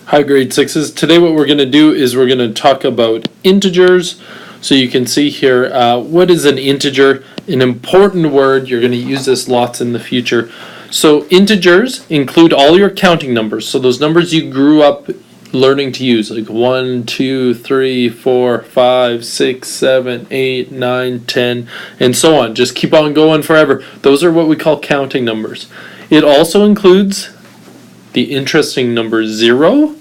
Hi, grade sixes. Today what we're going to do is we're going to talk about integers. So you can see here, what is an integer? An important word. You're going to use this lots in the future. So integers include all your counting numbers. So those numbers you grew up learning to use, like 1, 2, 3, 4, 5, 6, 7, 8, 9, 10, and so on. Just keep on going forever. Those are what we call counting numbers. It also includes the interesting number 0.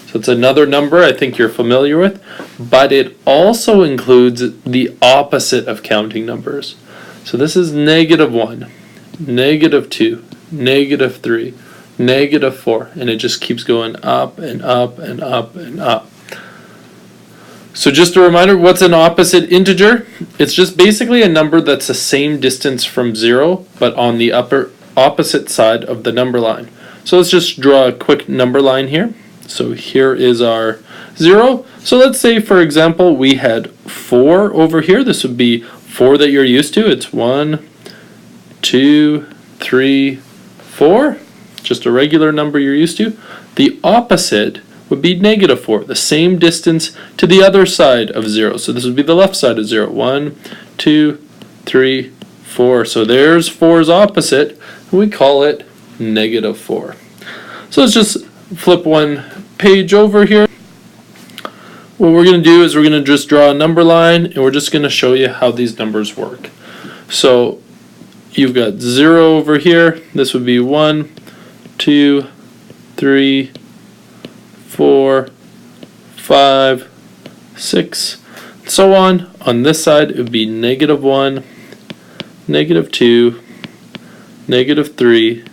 So it's another number I think you're familiar with, but it also includes the opposite of counting numbers. So this is -1, -2, -3, -4, and it just keeps going up and up and up and up. So just a reminder, what's an opposite integer? It's just basically a number that's the same distance from 0, but on the opposite side of the number line. So let's just draw a quick number line here. So here is our 0. So let's say, for example, we had 4 over here. This would be 4 that you're used to. It's 1, 2, 3, 4. Just a regular number you're used to. The opposite would be -4, the same distance to the other side of 0. So this would be the left side of 0. 1, 2, 3, 4. So there's 4's opposite. We call it -4. So let's just flip one page over here. What we're going to do is we're going to just draw a number line, and we're just going to show you how these numbers work. So you've got 0 over here. This would be 1, 2, 3, 4, 5, 6, and so on. On this side, it would be -1, -2, -3,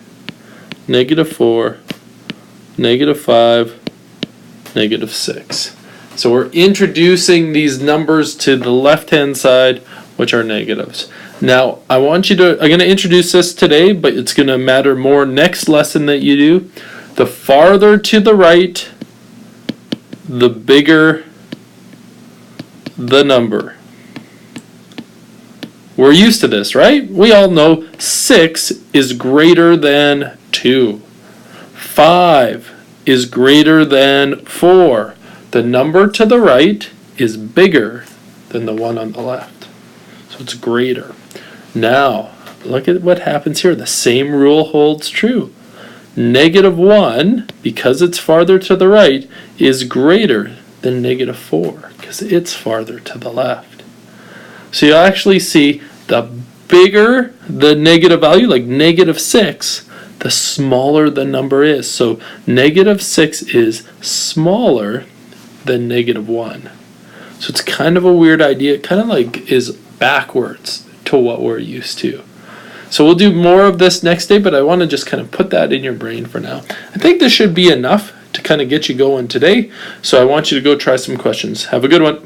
-4, -5, -6. So we're introducing these numbers to the left-hand side, which are negatives. Now, I'm going to introduce this today, but it's going to matter more next lesson that you do. The farther to the right, the bigger the number. We're used to this, right? We all know 6 is greater than 2. 5 is greater than 4. The number to the right is bigger than the one on the left. So it's greater. Now, look at what happens here. The same rule holds true. -1, because it's farther to the right, is greater than -4, because it's farther to the left. So you actually see the bigger the negative value, like -6, the smaller the number is. So -6 is smaller than -1. So it's kind of a weird idea. It kind of like is backwards to what we're used to. So we'll do more of this next day, but I want to just kind of put that in your brain for now. I think this should be enough to kind of get you going today. So I want you to go try some questions. Have a good one.